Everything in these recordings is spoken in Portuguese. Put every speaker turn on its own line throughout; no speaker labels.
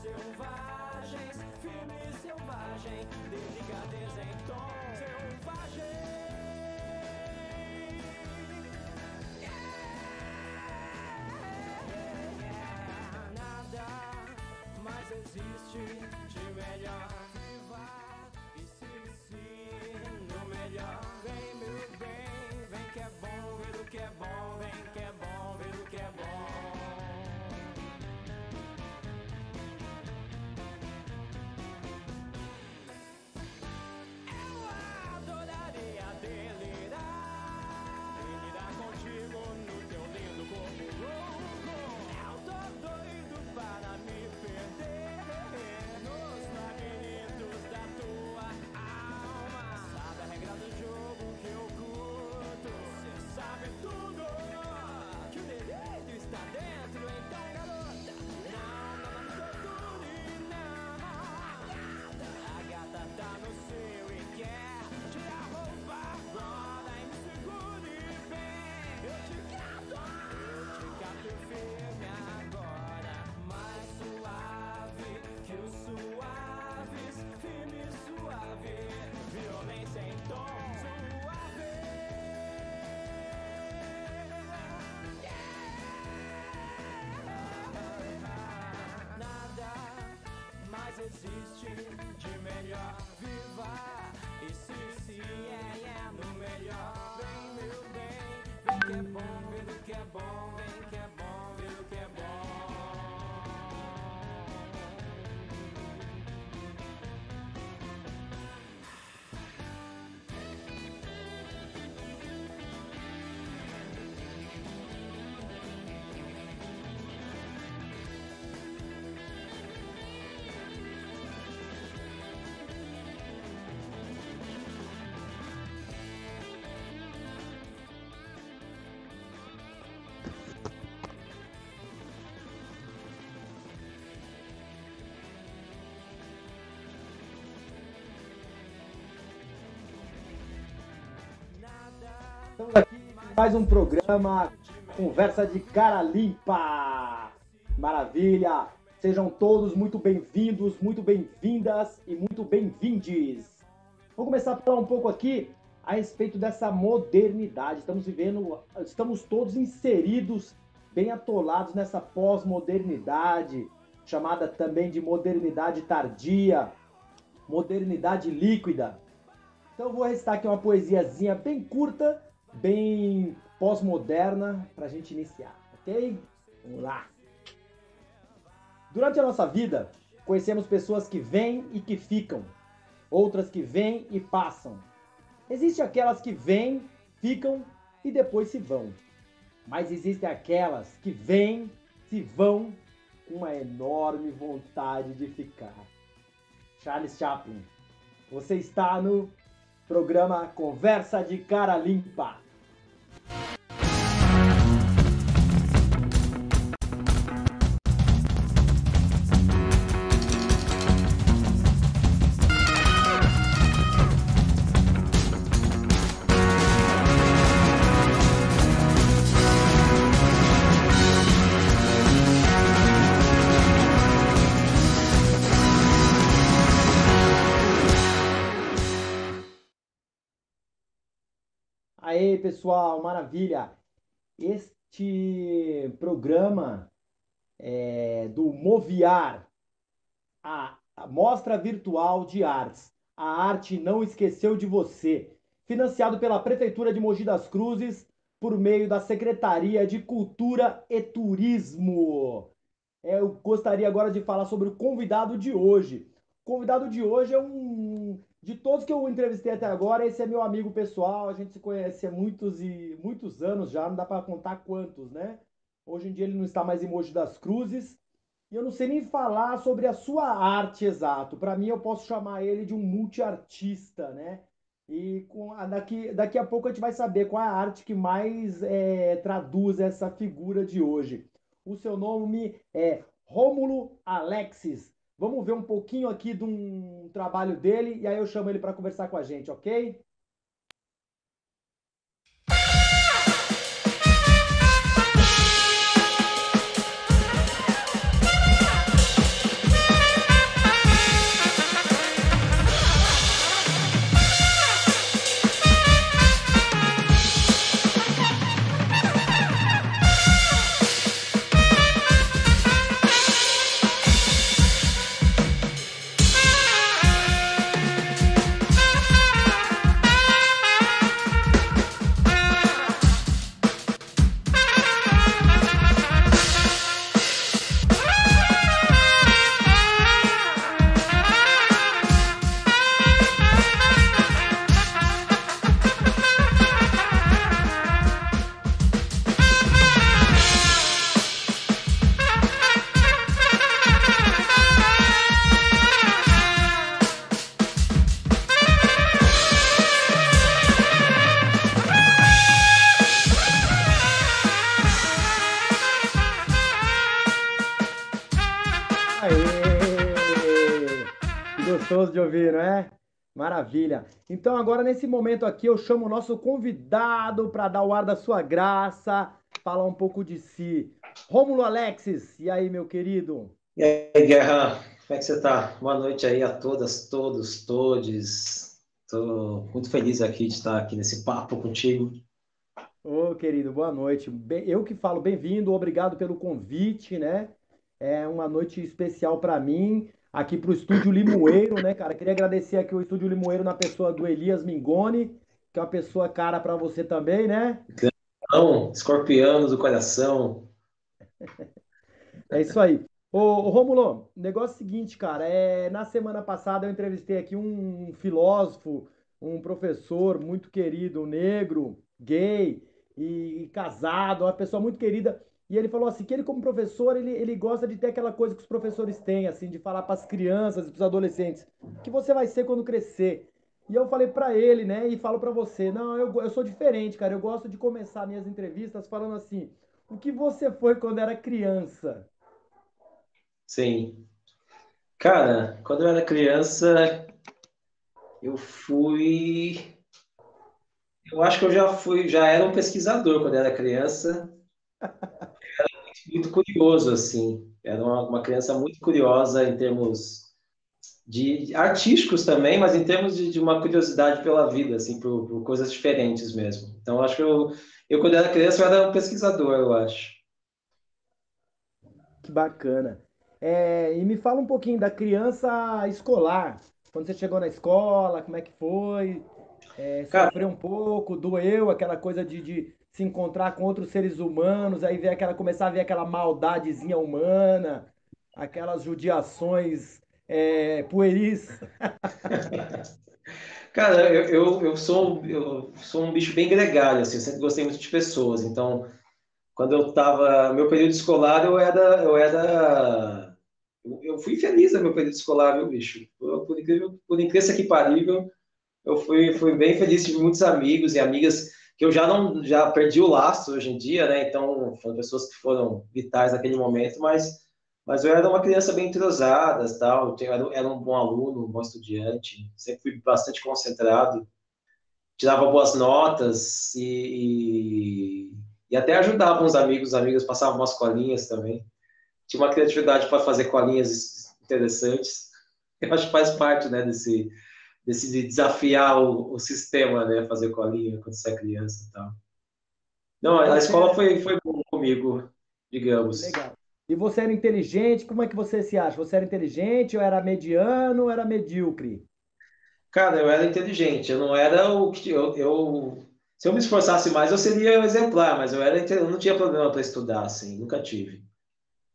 selvagens, firme e selvagem, delicadeza em tom selvagem. Nada mais existe de melhor. Viva e se inicie no melhor. Vem, meu bem, vem que é bom, ver o que é bom, vem que é bom, ver o que é bom. Contigo no teu lindo corpo louco. Eu tô doido para me perder nos labirintos da tua alma. Sabe a regra do jogo que eu curto. Cê sabe tudo, que o direito está dentro. Então, garota, não torture, não. A gata tá no seu e quer tirar a roupa agora e me segure bem. Eu te cato firme agora, mais suave que os suaves, firme e suave, violência em tom suave. Nada mais existe de melhor. Viva e se no melhor. Vem, meu bem, vem que é bom, ver o que é bom, vem que é bom, ver o que é bom.
Estamos aqui em mais um programa Conversa de Cara Limpa. Maravilha! Sejam todos muito bem-vindos, muito bem-vindas e muito bem-vindes. Vou começar a falar um pouco aqui a respeito dessa modernidade. Estamos todos inseridos, bem atolados nessa pós-modernidade, chamada também de modernidade tardia, modernidade líquida. Então eu vou recitar aqui uma poesiazinha bem curta, bem pós-moderna, para a gente iniciar, ok? Vamos lá! Durante a nossa vida, conhecemos pessoas que vêm e que ficam, outras que vêm e passam. Existem aquelas que vêm, ficam e depois se vão. Mas existem aquelas que vêm, se vão, com uma enorme vontade de ficar. Charles Chaplin, você está no programa Conversa de Cara Limpa. Aê, pessoal, maravilha! Este programa do Moviar, a Mostra Virtual de Artes. A arte não esqueceu de você. Financiado pela Prefeitura de Mogi das Cruzes, por meio da Secretaria de Cultura e Turismo. Eu gostaria agora de falar sobre o convidado de hoje. O convidado de hoje é de todos que eu entrevistei até agora, esse é meu amigo pessoal, a gente se conhece há muitos anos já, não dá para contar quantos, né? Hoje em dia ele não está mais em Mogi das Cruzes, e eu não sei nem falar sobre a sua arte exato. Para mim, eu posso chamar ele de um multiartista, né? E daqui a pouco a gente vai saber qual é a arte que mais traduz essa figura de hoje. O seu nome é Rômulo Alexis. Vamos ver um pouquinho aqui de um trabalho dele e aí eu chamo ele para conversar com a gente, ok? Aê! Que gostoso de ouvir, não é? Maravilha. Então, agora nesse momento aqui, eu chamo o nosso convidado para dar o ar da sua graça, falar um pouco de si. Rômulo Alexis, e aí, meu querido?
E aí, Guerra, como é que você tá? Boa noite aí a todas, todos, todes. Estou muito feliz aqui de estar aqui nesse papo contigo.
Ô, querido, boa noite. Eu que falo bem-vindo, obrigado pelo convite, né? É uma noite especial para mim, aqui para o Estúdio Limoeiro, né, cara? Queria agradecer aqui o Estúdio Limoeiro na pessoa do Elias Mingoni, que é uma pessoa cara para você também, né?
Então, escorpianos do coração.
É isso aí. Ô, Rômulo, o negócio é o seguinte, cara, na semana passada eu entrevistei aqui um filósofo, um professor muito querido, um negro, gay e casado, uma pessoa muito querida, e ele falou assim, que ele como professor, ele gosta de ter aquela coisa que os professores têm, assim, de falar para as crianças e para os adolescentes, o que você vai ser quando crescer. E eu falei para ele, né, e falo para você, não, eu sou diferente, cara, eu gosto de começar minhas entrevistas falando assim, o que você foi quando era criança?
Sim. Cara, quando eu era criança, eu fui. Eu acho que eu já era um pesquisador quando eu era criança, muito curioso, assim. Era uma criança muito curiosa em termos de artísticos também, mas em termos de uma curiosidade pela vida, assim, por coisas diferentes mesmo. Então, acho que eu, quando era criança, eu era um pesquisador, eu acho.
Que bacana. E me fala um pouquinho da criança escolar. Quando você chegou na escola, como é que foi?
Cara,
Sofreu um pouco, doeu, aquela coisa de se encontrar com outros seres humanos, aí ver começar a ver aquela maldadezinha humana, aquelas judiações pueris.
cara, eu sou um bicho bem gregário, assim, eu sempre gostei muito de pessoas. Então, quando eu estava, meu período escolar, eu fui feliz no meu período escolar, viu, bicho? Por incrível que parível, eu fui bem feliz, tive muitos amigos e amigas que eu já não, já perdi o laço hoje em dia, né? Então, foram pessoas que foram vitais naquele momento, mas eu era uma criança bem entrosada, tal, era um bom aluno, um bom estudante, sempre fui bastante concentrado, tirava boas notas e até ajudava uns amigos, os amigos passavam umas colinhas também. Tinha uma criatividade para fazer colinhas interessantes. Eu acho que faz parte, né, desse de desafiar o sistema, né? Fazer colinha quando você é criança e tal. Não,
E
a
você
escola
era,
foi bom comigo,
que
digamos.
legal. E você era inteligente? Como é que você se acha? Você era inteligente ou era mediano ou era medíocre?
Cara, eu era inteligente, eu não era o que se eu me esforçasse mais, eu seria exemplar, mas eu não tinha problema para estudar, assim, nunca tive.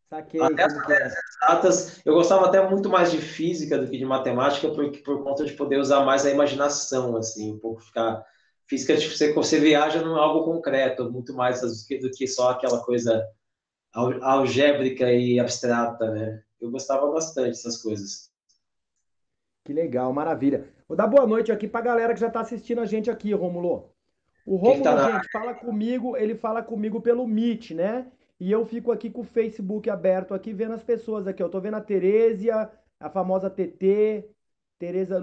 Saquei como que é.
Exatas, eu gostava até muito mais de física do que de matemática, por conta de poder usar mais a imaginação, assim, um pouco ficar. Física, tipo, você viaja num algo concreto, muito mais do que só aquela coisa algébrica e abstrata, né? Eu gostava bastante dessas coisas.
Que legal, maravilha. Vou dar boa noite aqui pra galera que já tá assistindo a gente aqui, Rômulo. O
Quem que tá
Rômulo,
na.
gente, fala comigo, ele fala comigo pelo Meet, né? E eu fico aqui com o Facebook aberto aqui, vendo as pessoas aqui. Eu tô vendo a Teresia, a famosa TT, Teresia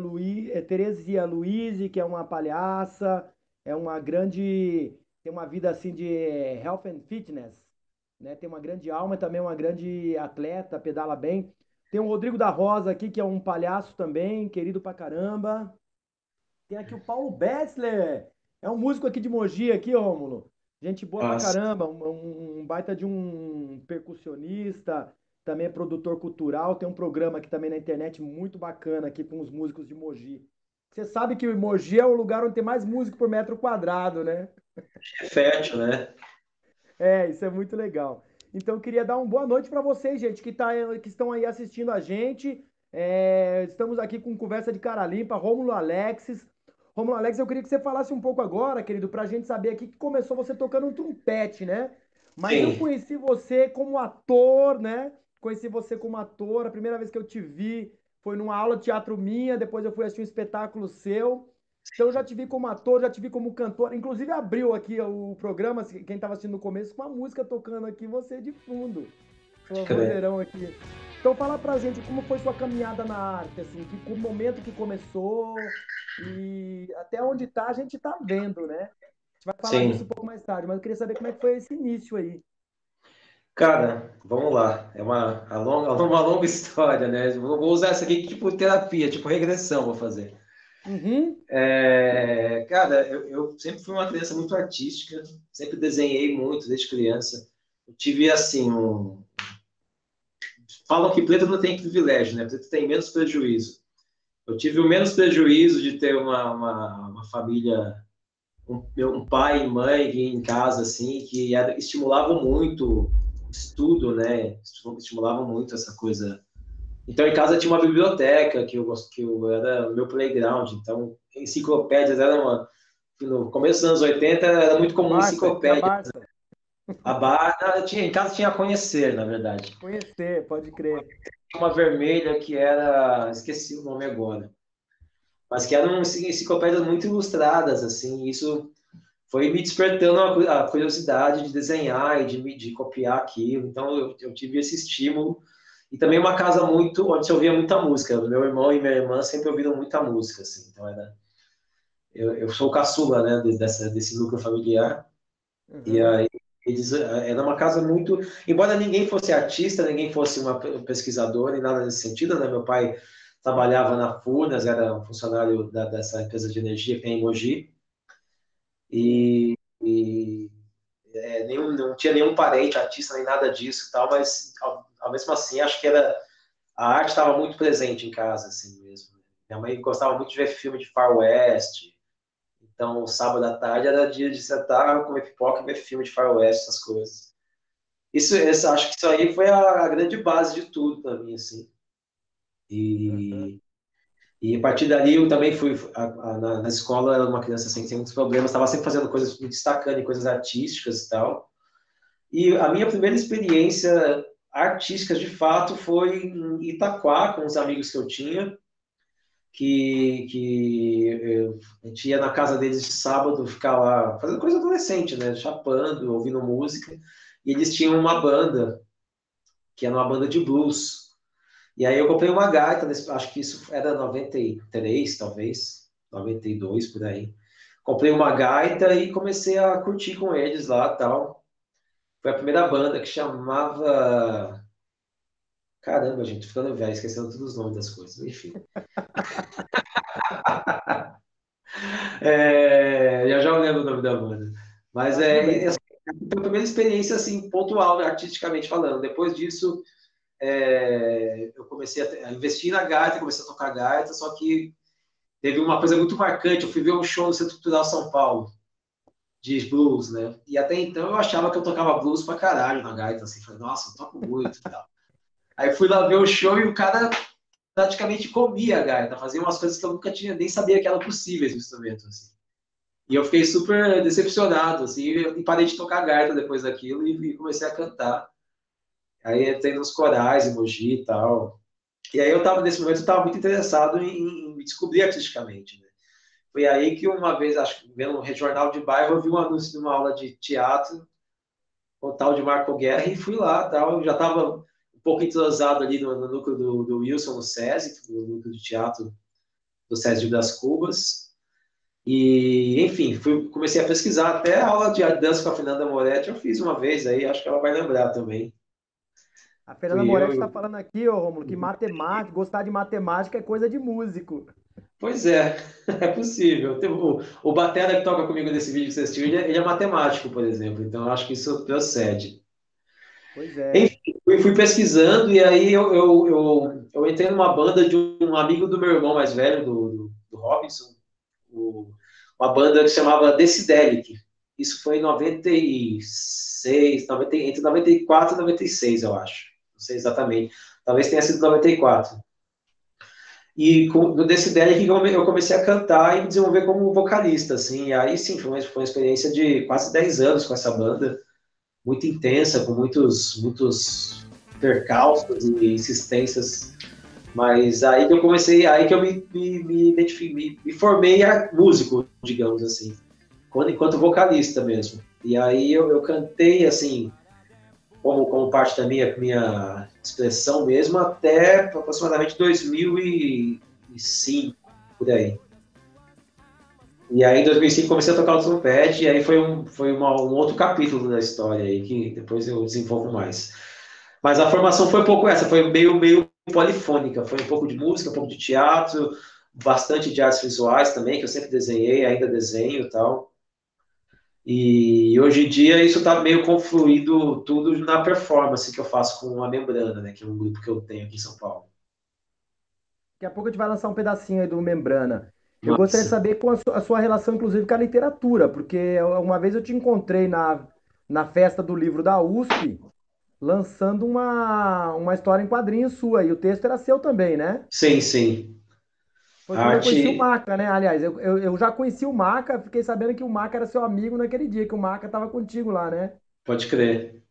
Luiz, que é uma palhaça, é uma grande, tem uma vida assim de health and fitness, né? Tem uma grande alma, também uma grande atleta, pedala bem. Tem o Rodrigo da Rosa aqui, que é um palhaço também, querido pra caramba. Tem aqui o Paulo Betzler. É um músico aqui de Mogi, aqui, Rômulo. Gente boa pra
Nossa,
caramba. Um baita de um percussionista. Também é produtor cultural. Tem um programa aqui também na internet muito bacana aqui com os músicos de Mogi. Você sabe que o Mogi é o lugar onde tem mais músico por metro quadrado, né?
é fértil, né?
Isso é muito legal. Então, eu queria dar uma boa noite para vocês, gente, que estão aí assistindo a gente. Estamos aqui com Conversa de Cara Limpa, Rômulo Alexis. Rômulo Alexis, eu queria que você falasse um pouco agora, querido, para a gente saber aqui que começou você tocando um trompete, né? Mas eu
Sim.
conheci você como ator, né? Conheci você como ator. A primeira vez que eu te vi foi numa aula de teatro minha, depois eu fui assistir um espetáculo seu. Então eu já te vi como ator, já te vi como cantor. Inclusive abriu aqui o programa, quem estava assistindo no começo, com uma música tocando aqui, você de fundo. Um
Cadê?
vozeirão aqui. Então fala pra gente como foi sua caminhada na arte, assim, o momento que começou e até onde tá, a gente tá vendo, né? A gente vai falar disso um
Sim.
pouco mais tarde, mas eu queria saber como é que foi esse início aí.
Cara, vamos lá. É uma longa história, né? Vou usar essa aqui tipo terapia, tipo regressão, vou fazer.
Uhum.
Cara, eu sempre fui uma criança muito artística, sempre desenhei muito desde criança. Eu tive, assim, falam que preto não tem privilégio, né? Preto tem menos prejuízo. Eu tive o menos prejuízo de ter uma família, um pai e mãe em casa, assim, que estimulavam muito o estudo, né? Estimulavam muito essa coisa. Então, em casa tinha uma biblioteca que eu era o meu playground. Então, enciclopédias era no começo dos anos 80 era muito
A
comum
Barça, tinha a
enciclopédia.
Barça.
Em casa tinha a Conhecer, na verdade.
Conhecer, pode crer.
Tinha uma vermelha que era, esqueci o nome agora, mas que eram enciclopédias muito ilustradas, assim. Isso foi me despertando a curiosidade de desenhar e de copiar aquilo. Então, eu tive esse estímulo. E também uma casa muito, onde se ouvia muita música. Meu irmão e minha irmã sempre ouviram muita música, assim. Então, eu sou o caçula, né, desse núcleo familiar. E
Uhum.
aí, era uma casa muito... Embora ninguém fosse artista, ninguém fosse uma pesquisadora, nem nada nesse sentido, né? Meu pai trabalhava na Furnas, era um funcionário dessa empresa de energia que tem em Mogi.
Sim.
E não tinha nenhum parente artista nem nada disso e tal, mas ao mesmo assim acho que a arte estava muito presente em casa assim mesmo. Minha mãe gostava muito de ver filme de Far West, então sábado à tarde era dia de sentar, comer pipoca e ver filme de Far West, essas coisas. Acho que isso aí foi a grande base de tudo para mim assim.
Uhum.
E E a partir dali eu também fui na escola, era uma criança assim, que tinha muitos problemas, estava sempre fazendo coisas, me destacando em coisas artísticas e tal. E a minha primeira experiência artística, de fato, foi em Itaquá, com os amigos que eu tinha, a gente ia na casa deles de sábado, ficar lá, fazendo coisa adolescente, né? Chapando, ouvindo música. E eles tinham uma banda, que era uma banda de blues. E aí eu comprei uma gaita, acho que isso era 93, talvez, 92, por aí. Comprei uma gaita e comecei a curtir com eles lá, tal. Foi a primeira banda que chamava... Caramba, gente, tô ficando velho, esquecendo todos os nomes das coisas. Enfim. Já eu lembro o nome da banda. Mas
Tá tudo bem.
foi a primeira experiência, assim, pontual, artisticamente falando. Depois disso, eu comecei a investir na gaita, comecei a tocar gaita, só que teve uma coisa muito marcante. Eu fui ver um show no Centro Cultural São Paulo, de blues, né? E até então eu achava que eu tocava blues pra caralho na gaita, assim. Falei, nossa, eu toco muito e tal. Aí fui lá ver o show e o cara praticamente comia a gaita, fazia umas coisas que eu nunca tinha, nem sabia que eram possíveis no instrumento, assim. E eu fiquei super decepcionado, assim, e parei de tocar gaita depois daquilo e comecei a cantar. Aí entrei nos corais, em Mogi e tal. E aí nesse momento, eu estava muito interessado em me descobrir artisticamente, né? Foi aí que uma vez, acho que vendo um jornal de bairro, eu vi um anúncio de uma aula de teatro, com o tal de Marco Guerra, e fui lá, tal. Eu já estava um pouco entrosado ali no núcleo do Wilson, no SESI, no núcleo de teatro do SESI de Brás Cubas. E, enfim, comecei a pesquisar. Até a aula de dança com a Fernanda Moretti eu fiz uma vez aí, acho que ela vai lembrar também.
A Fernanda
Fui eu.
Moretti está falando aqui, ô Romulo, que matemática, gostar de matemática é coisa de músico.
Pois é, é possível. O batera que toca comigo nesse vídeo que você assistiu, ele é matemático, por exemplo, então eu acho que isso procede.
Pois
Enfim,
é.
fui pesquisando e aí eu entrei numa banda de um amigo do meu irmão mais velho, do Robinson, o- uma banda que se chamava Decibelic. Isso foi em 96, entre 94 e 96, eu acho. Não sei exatamente. Talvez tenha sido 94. E no Decibelic eu comecei a cantar e me desenvolver como vocalista, assim. E aí sim, foi uma experiência de quase 10 anos com essa banda, muito intensa, com muitos percalços e insistências. Mas aí que eu comecei, aí que eu me formei a músico, digamos assim, enquanto vocalista mesmo. E aí eu cantei, assim, como parte da minha expressão mesmo até aproximadamente 2005, por aí. E aí, em 2005, comecei a tocar o trompete, e aí foi um outro capítulo da história aí, que depois eu desenvolvo mais. Mas a formação foi um pouco essa, foi meio polifônica, foi um pouco de música, um pouco de teatro, bastante de artes visuais também, que eu sempre desenhei, ainda desenho e tal. E hoje em dia isso está meio confluído tudo na performance que eu faço com a Membrana, né, que é um grupo que eu tenho aqui em São Paulo.
Daqui a pouco a gente vai lançar um pedacinho aí do Membrana. Eu gostaria de
Massa.
saber com a sua relação, inclusive, com a literatura, porque uma vez eu te encontrei na festa do livro da USP, lançando uma história em quadrinhos sua, e o texto era seu também, né?
Sim, sim.
Foi
A
quando eu conheci o
arte,
Maca, né? Aliás, eu já conheci o Maca, fiquei sabendo que o Maca era seu amigo naquele dia, que o Maca estava contigo lá, né?
pode crer.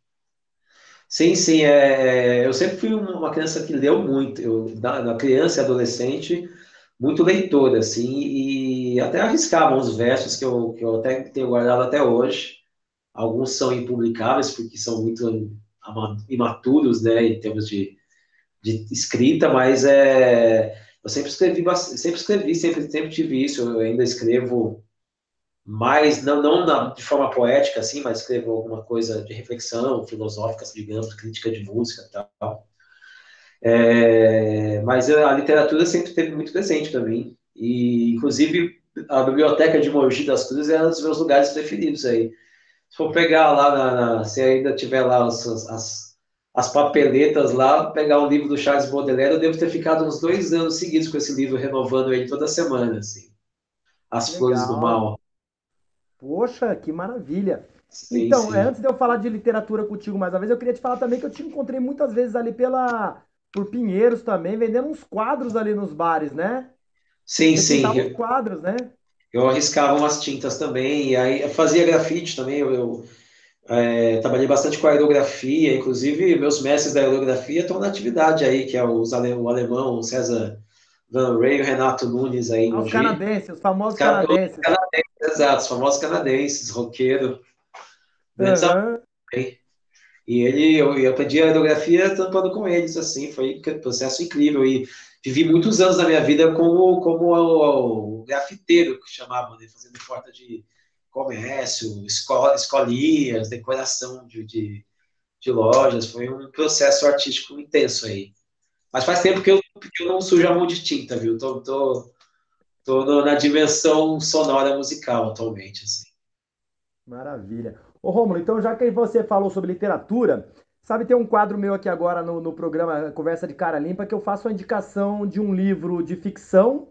Sim, sim, eu sempre fui uma criança que leu muito. Na criança e adolescente, muito leitor, assim, e até arriscava uns versos que eu até tenho guardado até hoje. Alguns são impublicáveis, porque são muito imaturos, né, em termos de escrita, mas eu sempre escrevi, sempre tive isso. Eu ainda escrevo mais, não de forma poética, assim, mas escrevo alguma coisa de reflexão, filosófica, digamos, crítica de música e tal. Mas a literatura sempre esteve muito presente para mim. E, inclusive, a biblioteca de Mogi das Cruzes é um dos meus lugares preferidos aí. Se for pegar lá, se ainda tiver lá as papeletas lá, pegar um livro do Charles Baudelaire, eu devo ter ficado uns 2 anos seguidos com esse livro, renovando ele toda semana, assim. As Flores do
Legal.
Mal.
Poxa, que maravilha.
Sim,
Então,
sim.
antes de eu falar de literatura contigo mais uma vez, eu queria te falar também que eu te encontrei muitas vezes ali por Pinheiros também, vendendo uns quadros ali nos bares, né?
Sim,
Você
sim.
pintava os quadros, né?
Eu arriscava umas tintas também, e aí eu fazia grafite também. Eu trabalhei bastante com aerografia, inclusive meus mestres da aerografia estão na atividade aí, que é o alemão, o César Van Ray e o Renato Nunes aí em
Ah, os
Mogi.
canadenses, os famosos
Os
canadenses.
canadenses, exato, os famosos canadenses, roqueiro, grandes amigos
Aham.
também. Eu aprendi aerografia tampando com eles, assim, foi um processo incrível. E vivi muitos anos da minha vida como o grafiteiro, que chamavam, né, fazendo porta de comércio, escolinhas, decoração de lojas. Foi um processo artístico intenso aí. Mas faz tempo que eu não sujo a mão de tinta, viu? Tô na dimensão sonora musical atualmente, assim.
Maravilha. Ô, Rômulo, então já que você falou sobre literatura, sabe, tem um quadro meu aqui agora no programa Conversa de Cara Limpa que eu faço a indicação de um livro de ficção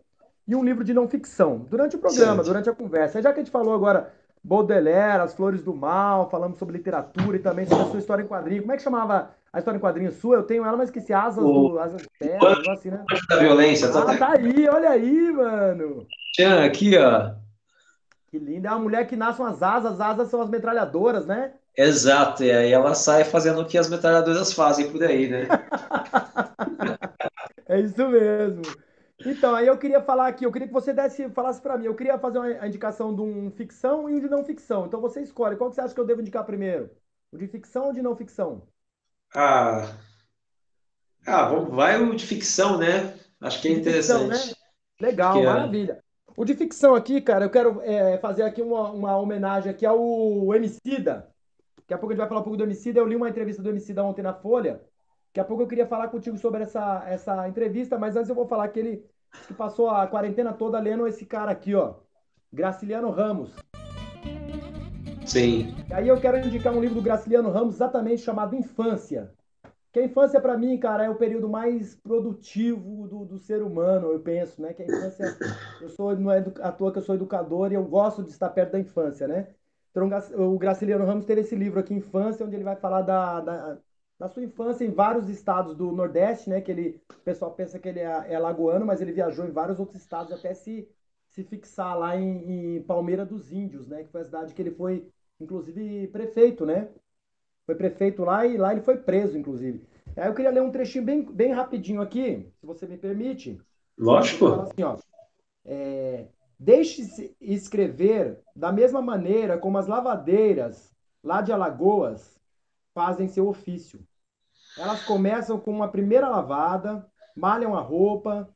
e um livro de não ficção durante o programa,
Certo.
durante a conversa. Já que a gente falou agora Baudelaire, As Flores do Mal, falamos sobre literatura e também sobre a sua história em quadrinho. Como é que chamava a história em quadrinho sua? Eu tenho ela, mas esqueci.
O
Asas de Terra, um negócio assim, né?
Anjo da Violência, tá
Ah,
até
tá aí, olha aí, mano.
aqui, ó.
Que linda. É uma mulher que nasce umas asas, as asas são as metralhadoras, né?
Exato, e aí ela sai fazendo o que as metralhadoras fazem por aí, né?
É isso mesmo. Então, aí eu queria falar aqui, eu queria que você falasse para mim. Eu queria fazer a indicação de um ficção e um de não ficção. Então você escolhe. Qual que você acha que eu devo indicar primeiro? O de ficção ou de não ficção?
Ah, vai o de ficção, né? Acho que é
O de ficção, né?
interessante. Acho que
Legal, maravilha. O de ficção aqui, cara, eu quero fazer aqui uma homenagem aqui ao Emicida. Daqui a pouco a gente vai falar um pouco do Emicida. Eu li uma entrevista do Emicida ontem na Folha. Daqui a pouco eu queria falar contigo sobre essa entrevista, mas antes eu vou falar que ele disse que passou a quarentena toda lendo esse cara aqui, ó, Graciliano Ramos.
sim.
E aí eu quero indicar um livro do Graciliano Ramos exatamente chamado Infância. Que a infância, para mim, cara, é o período mais produtivo do ser humano, eu penso, né? Que a infância, não é à toa que eu sou educador e eu gosto de estar perto da infância, né? Então, o Graciliano Ramos teve esse livro aqui, Infância, onde ele vai falar da sua infância em vários estados do Nordeste, né? O pessoal pensa que ele é lagoano, mas ele viajou em vários outros estados até se fixar lá em Palmeira dos Índios, né? Que foi a cidade que ele foi, inclusive, prefeito, né? Foi prefeito lá e lá ele foi preso, inclusive. Aí eu queria ler um trechinho bem rapidinho aqui, se você me permite. Ele fala
Lógico.
assim, ó. Deixe-se escrever da mesma maneira como as lavadeiras lá de Alagoas fazem seu ofício. Elas começam com uma primeira lavada, malham a roupa,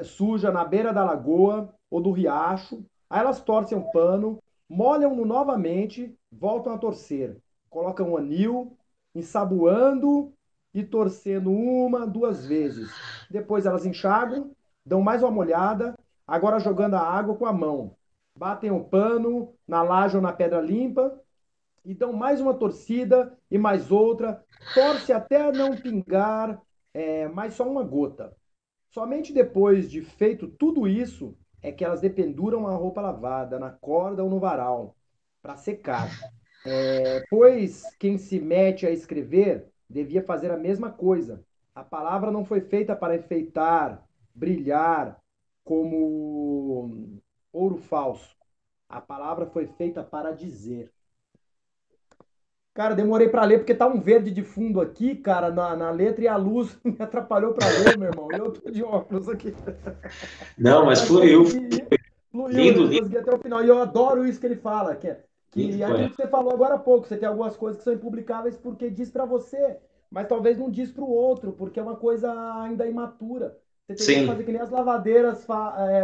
suja na beira da lagoa ou do riacho. Aí elas torcem um pano, molham-no novamente, voltam a torcer. Colocam um anil, ensaboando e torcendo uma, duas vezes. Depois elas enxagam, dão mais uma molhada, agora jogando a água com a mão. Batem o pano na laje ou na pedra limpa e dão mais uma torcida e mais outra. Torce até não pingar mais só uma gota. Somente depois de feito tudo isso é que elas dependuram a roupa lavada na corda ou no varal para secar. Pois quem se mete a escrever devia fazer a mesma coisa. A palavra não foi feita para enfeitar, brilhar como ouro falso. A palavra foi feita para dizer. Cara, demorei para ler porque tá um verde de fundo aqui, cara, na letra e a luz me atrapalhou para ler, meu irmão. E eu tô de óculos aqui.
Não, mas
Mas
fluiu.
consegui, fluiu,
Lindo,
né?
lindo,
Consegui até o final. E eu adoro isso que ele fala, que
lindo
é aquilo
poema.
que você falou agora há pouco. Você tem algumas coisas que são impublicáveis porque diz para você, mas talvez não diz para o outro, porque é uma coisa ainda imatura. Você teria que fazer
Sim,
que nem as lavadeiras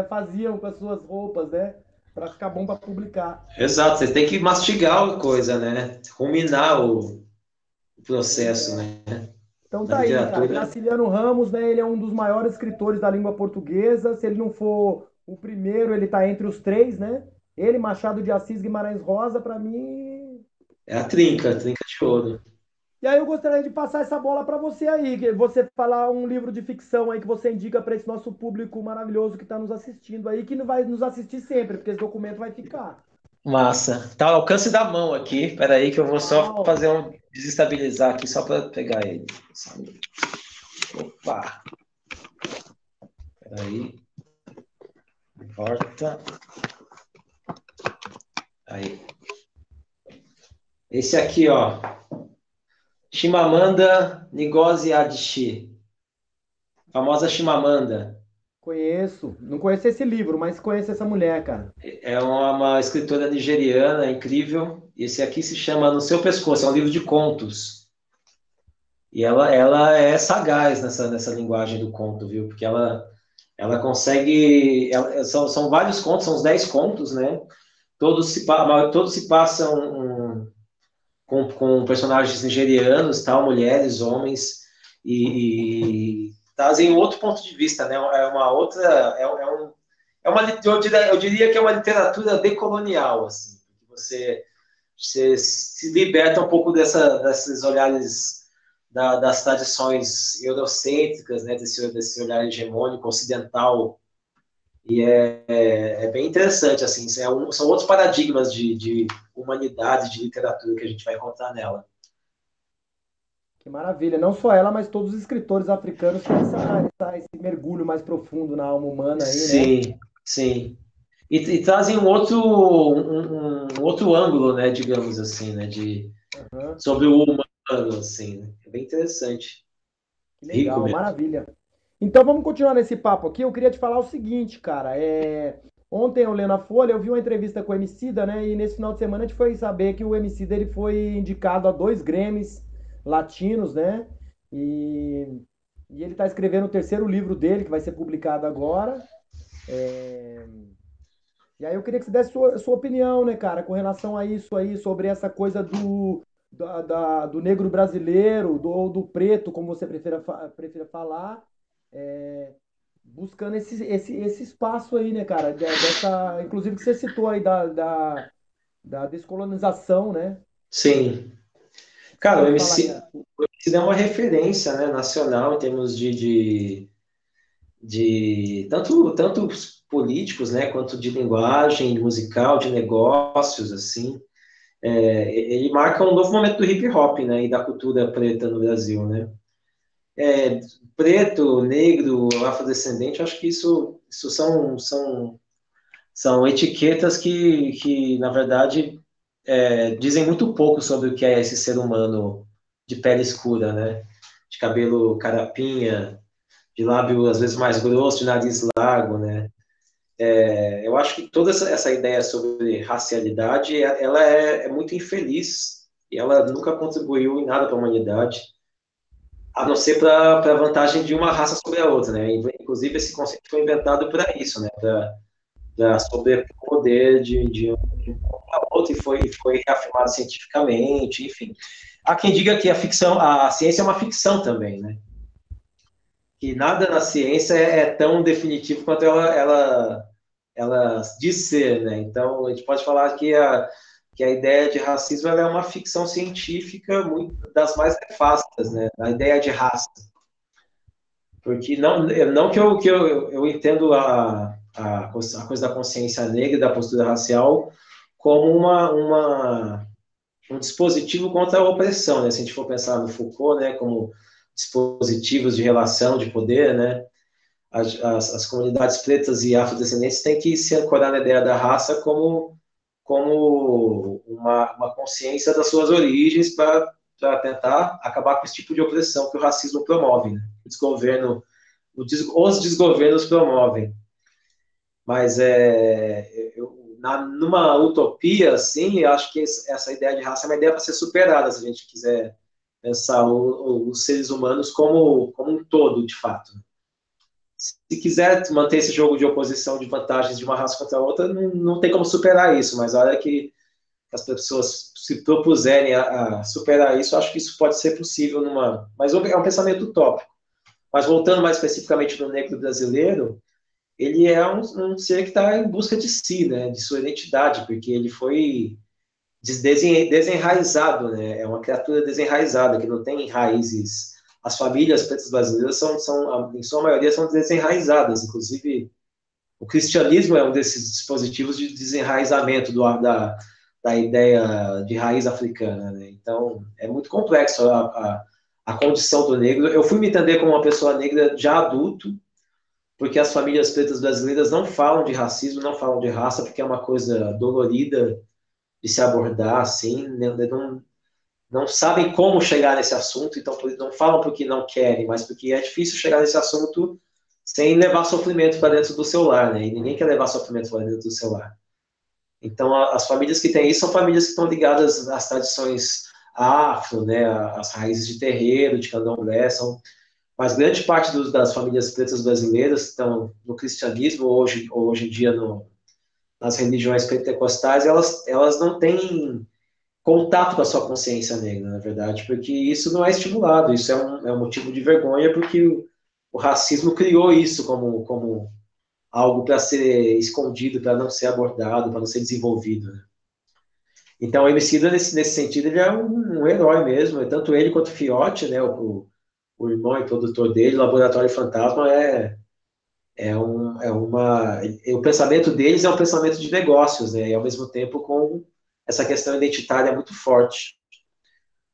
faziam com as suas roupas, né? Para ficar bom para publicar.
exato. Você tem que mastigar a coisa, né? Ruminar o
Pois
processo,
é.
né?
Então
Na
tá aí, cara.
literatura.
Graciliano Ramos, né? Ele é um dos maiores escritores da língua portuguesa. Se ele não for o primeiro, ele tá entre os três, né? Ele, Machado de Assis, Guimarães Rosa, para mim.
É a trinca de ouro.
E aí eu gostaria de passar essa bola para você aí, que você falar um livro de ficção aí que você indica para esse nosso público maravilhoso que está nos assistindo aí, que não vai nos assistir sempre, porque esse documento vai ficar.
Massa. Tá ao alcance da mão aqui. Espera aí que eu vou só
Uau!
fazer um desestabilizar aqui só para pegar ele. Opa. Espera aí. Volta. Aí. Esse aqui, ó. Chimamanda Ngozi Adichie. Famosa Chimamanda.
Conheço. Não conheço esse livro, mas conheço essa mulher, cara.
É uma escritora nigeriana incrível. Esse aqui se chama No Seu Pescoço. É um livro de contos. E ela é sagaz nessa linguagem do conto, viu? Porque ela consegue. São vários contos, são uns 10 contos, né? Todos se passam com personagens nigerianos, tal, mulheres, homens, e trazem outro ponto de vista, né? É uma outra. Eu diria que é uma literatura decolonial, assim. Você se liberta um pouco desses olhares das tradições eurocêntricas, né, desse olhar hegemônico ocidental, e é bem interessante, assim, são outros paradigmas de humanidade, de literatura que a gente vai encontrar nela.
Que maravilha. Não só ela, mas todos os escritores africanos têm esse mergulho mais profundo na alma humana aí, né?
Sim, sim. E trazem um outro ângulo, né, digamos assim, né,
Aham.
sobre o humano, assim, né? É bem interessante.
Que
Rico
legal,
mesmo.
maravilha. Então vamos continuar nesse papo aqui. Eu queria te falar o seguinte, cara. Ontem eu lendo a Folha, eu vi uma entrevista com o Emicida, né? E nesse final de semana a gente foi saber que o Emicida ele foi indicado a 2 Grammys latinos, né? E, e ele está escrevendo o terceiro livro dele, que vai ser publicado agora. E aí eu queria que você desse sua opinião, né, cara, com relação a isso aí, sobre essa coisa do negro brasileiro, ou do preto, como você prefira falar, é, buscando esse espaço aí, né, cara, dessa, inclusive que você citou aí da descolonização, né?
Sim.
O que você
Cara,
tem que falar aí?
O MC é uma referência, né, nacional em termos de tanto políticos, né, quanto de linguagem, de musical, de negócios, assim. Ele marca um novo momento do hip hop, né, e da cultura preta no Brasil, né. Preto, negro, afrodescendente, acho que isso são etiquetas que, na verdade, dizem muito pouco sobre o que é esse ser humano de pele escura, né, de cabelo carapinha, de lábio às vezes mais grosso, de nariz largo, né. Eu acho que toda essa ideia sobre racialidade, ela é muito infeliz e ela nunca contribuiu em nada para a humanidade. a não ser para a vantagem de uma raça sobre a outra, né? Inclusive, esse conceito foi inventado para isso, né? Para sobrepor o poder de um contra outro e foi reafirmado cientificamente, enfim. Há quem diga que a ciência é uma ficção também, né? Que nada na ciência é tão definitivo quanto ela diz ser, né? Então, a gente pode falar que a ideia de racismo ela é uma ficção científica muito das mais nefastas, né? A ideia de raça. Porque não que eu entendo a coisa da consciência negra e da postura racial como um dispositivo contra a opressão, né? Se a gente for pensar no Foucault, né, como dispositivos de relação de poder, né? As comunidades pretas e afrodescendentes têm que se ancorar na ideia da raça como uma consciência das suas origens para tentar acabar com esse tipo de opressão que o racismo promove, né? O desgoverno, os desgovernos promovem. Mas numa utopia, assim, eu acho que essa ideia de raça é uma ideia para ser superada, se a gente quiser pensar os seres humanos como um todo, de fato. Se quiser manter esse jogo de oposição de vantagens de uma raça contra a outra, não tem como superar isso, mas a hora que as pessoas se propuserem a superar isso, acho que isso pode ser possível Mas é um pensamento utópico. Mas voltando mais especificamente no negro brasileiro, ele é um ser que está em busca de si, né, de sua identidade, porque ele foi desenraizado, né, é uma criatura desenraizada, que não tem raízes. As famílias pretas brasileiras em sua maioria, são desenraizadas, inclusive o cristianismo é um desses dispositivos de desenraizamento da ideia de raiz africana, né? Então, é muito complexo a condição do negro. Eu fui me entender como uma pessoa negra já adulto, porque as famílias pretas brasileiras não falam de racismo, não falam de raça, porque é uma coisa dolorida de se abordar, assim, não sabem como chegar nesse assunto, então não falam porque não querem, mas porque é difícil chegar nesse assunto sem levar sofrimento para dentro do seu lar, né? E ninguém quer levar sofrimento para dentro do seu lar. Então, as famílias que têm isso são famílias que estão ligadas às tradições afro, né? Às raízes de terreiro, de candomblé, mas grande parte das famílias pretas brasileiras estão no cristianismo, hoje em dia nas religiões pentecostais, elas não têm contato com a sua consciência negra, na verdade, porque isso não é estimulado, isso é um motivo de vergonha, porque o racismo criou isso como algo para ser escondido, para não ser abordado, para não ser desenvolvido, né? Então, o Emicida, nesse sentido, ele é um herói mesmo, tanto ele quanto o Fiote, né, o irmão e produtor dele, Laboratório Fantasma, o pensamento deles é um pensamento de negócios, né, e ao mesmo tempo com essa questão identitária muito forte.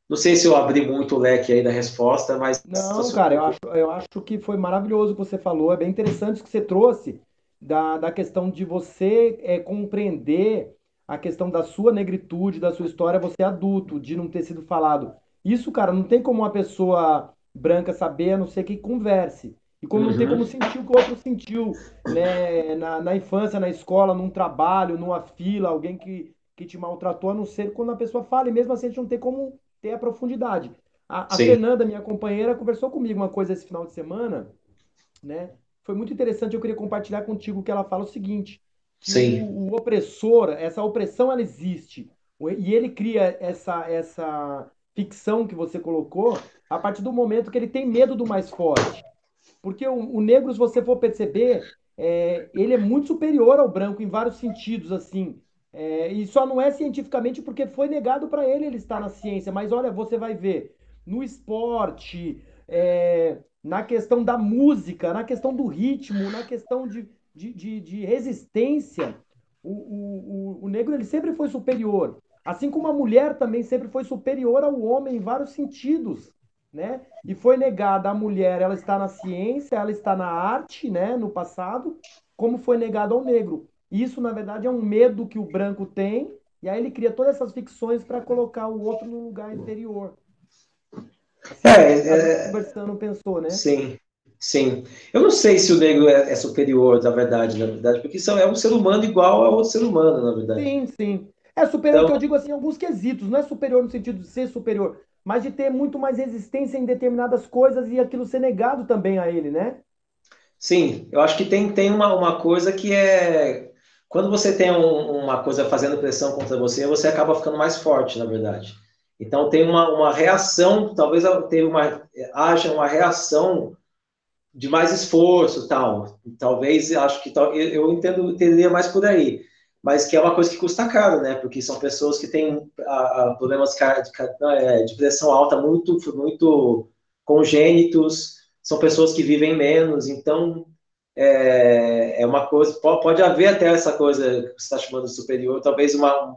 Não sei se eu abri muito o leque aí da resposta, mas...
Não, cara, eu acho que foi maravilhoso o que você falou. É bem interessante o que você trouxe da questão de você compreender a questão da sua negritude, da sua história, você é adulto, de não ter sido falado. Isso, cara, não tem como uma pessoa branca saber, a não ser que converse. E como não tem como
Uhum,
sentir o que o outro sentiu, né, na infância, na escola, num trabalho, numa fila, alguém que te maltratou, a não ser quando a pessoa fala. E mesmo assim, a gente não tem como ter a profundidade. A
sim,
Fernanda, minha companheira, conversou comigo uma coisa esse final de semana, né? Foi muito interessante, eu queria compartilhar contigo que ela fala o seguinte, que
sim,
o opressor, essa opressão, ela existe. E ele cria essa ficção que você colocou a partir do momento que ele tem medo do mais forte. Porque o negro, se você for perceber, ele é muito superior ao branco em vários sentidos, assim. E só não é cientificamente porque foi negado para ele estar na ciência. Mas olha, você vai ver no esporte, na questão da música, na questão do ritmo, na questão de resistência, o negro ele sempre foi superior. Assim como a mulher também sempre foi superior ao homem em vários sentidos, né? E foi negada à mulher, ela está na ciência, ela está na arte, né, no passado, como foi negado ao negro. Isso, na verdade, é um medo que o branco tem, e aí ele cria todas essas ficções para colocar o outro no lugar inferior. Assim como a gente
é,
conversando pensou, né?
sim, sim. Eu não sei se o negro é superior, na verdade, porque é um ser humano igual a outro ser humano, na verdade.
Sim, sim. É superior que
Então,
eu digo assim em alguns quesitos, não é superior no sentido de ser superior, mas de ter muito mais resistência em determinadas coisas e aquilo ser negado também a ele, né?
Sim, eu acho que tem uma coisa que é. Quando você tem uma coisa fazendo pressão contra você, você acaba ficando mais forte, na verdade. Então tem uma reação, talvez haja uma reação de mais esforço, tal. Talvez, acho que eu entenderia mais por aí. Mas que é uma coisa que custa caro, né? Porque são pessoas que têm problemas de pressão alta muito congênitos, são pessoas que vivem menos, então é uma coisa, pode haver até essa coisa que você está chamando de superior, talvez uma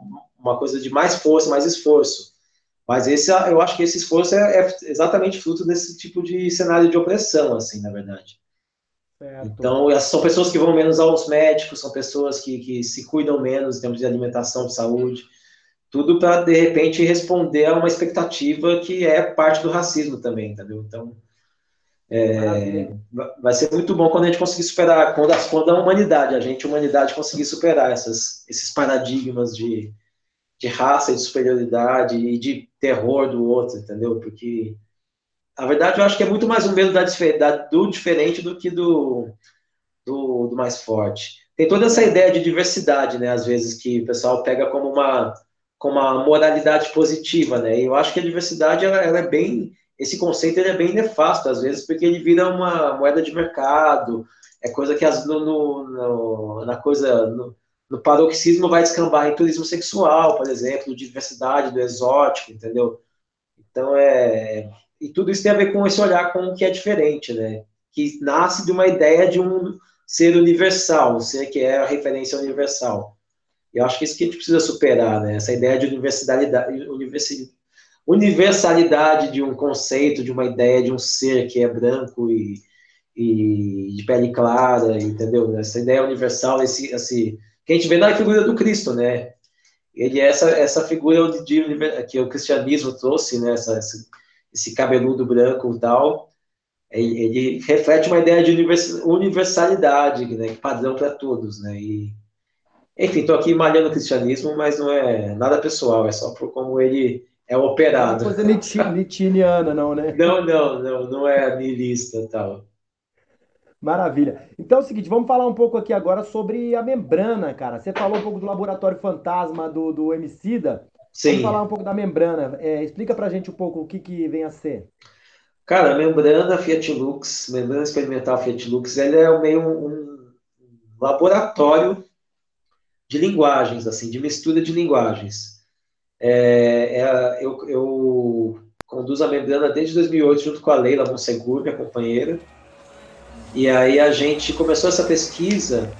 coisa de mais força, mais esforço. Mas eu acho que esse esforço é exatamente fruto desse tipo de cenário de opressão, assim, na verdade.
Certo.
Então, essas são pessoas que vão menos aos médicos, são pessoas que se cuidam menos em termos de alimentação, de saúde, tudo para, de repente, responder a uma expectativa que é parte do racismo também, entendeu? Então,
Maravilha.
vai ser muito bom quando a gente conseguir superar, quando a humanidade, a humanidade, conseguir superar esses paradigmas de raça, de superioridade e de terror do outro, entendeu? Porque, na verdade, eu acho que é muito mais um medo do diferente do que do mais forte. Tem toda essa ideia de diversidade, né? Às vezes que o pessoal pega como uma moralidade positiva, né? E eu acho que a diversidade ela é bem, esse conceito ele é bem nefasto às vezes porque ele vira uma moeda de mercado, é coisa que na coisa no paroxismo vai descambar em turismo sexual, por exemplo, diversidade do exótico, entendeu? Então e tudo isso tem a ver com esse olhar com o que é diferente, né? Que nasce de uma ideia de um ser universal, um ser que é a referência universal. E eu acho que é isso que a gente precisa superar, né? Essa ideia de universalidade de um conceito, de uma ideia de um ser que é branco e de pele clara, entendeu? Essa ideia universal, que a gente vê na figura do Cristo, né? Ele é essa figura que o cristianismo trouxe, né? Esse cabeludo branco e tal, ele reflete uma ideia de universalidade, né? Padrão para todos, né? Enfim, estou aqui malhando o cristianismo, mas não é nada pessoal, é só por como ele é
Não é uma
operado.
coisa nitiniana, não, né?
Não é niilista e tal.
Maravilha. Então é o seguinte, vamos falar um pouco aqui agora sobre a membrana, cara. Você falou um pouco do laboratório fantasma do Emicida. Vamos falar um
Sim.
pouco da membrana. Explica pra gente um pouco o que que vem a ser.
Cara, a membrana Fiat Lux, membrana experimental Fiat Lux, ela é meio um laboratório de linguagens, assim, de mistura de linguagens. Eu conduzo a membrana desde 2008 junto com a Leila Monsegur, minha companheira. E aí a gente começou essa pesquisa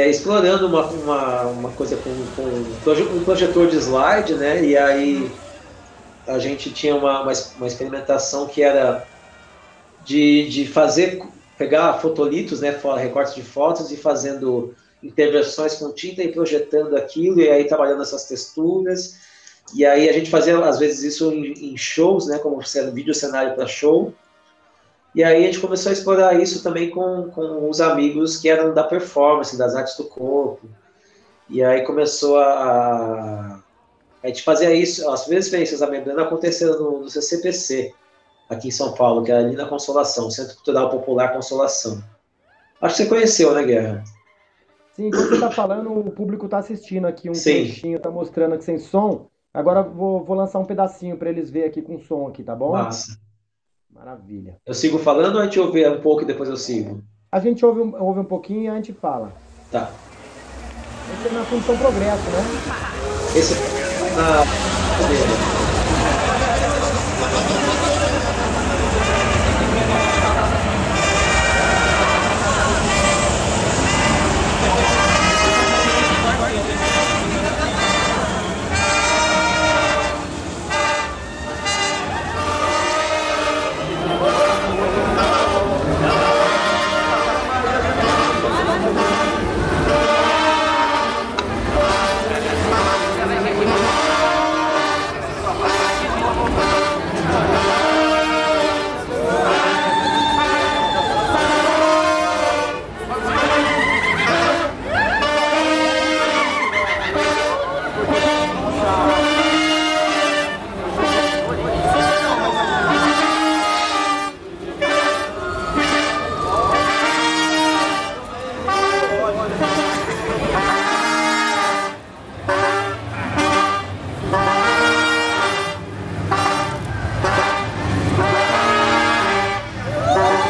explorando uma coisa com um projetor de slide, né? E aí a gente tinha uma experimentação que era de pegar fotolitos, né? Recortes de fotos e fazendo intervenções com tinta e projetando aquilo, e aí trabalhando essas texturas. E aí a gente fazia, às vezes, isso em shows, né? Como vídeo cenário para show. E aí a gente começou a explorar isso também com os amigos que eram da performance, das artes do corpo. E aí começou a gente fazia isso, as primeiras experiências da membrana aconteceram no CCPC, aqui em São Paulo, que é ali na Consolação, Centro Cultural Popular Consolação. Acho que você conheceu, né, Guerra?
Sim, enquanto você tá falando, o público tá assistindo aqui um
Sim,
trechinho, tá mostrando aqui sem som. Agora vou lançar um pedacinho para eles verem aqui com som aqui, tá bom?
massa.
Maravilha.
Eu sigo falando ou a gente ouve um pouco e depois eu sigo?
A gente ouve um pouquinho e a gente fala.
Tá.
Esse é na função progresso, né?
Esse na...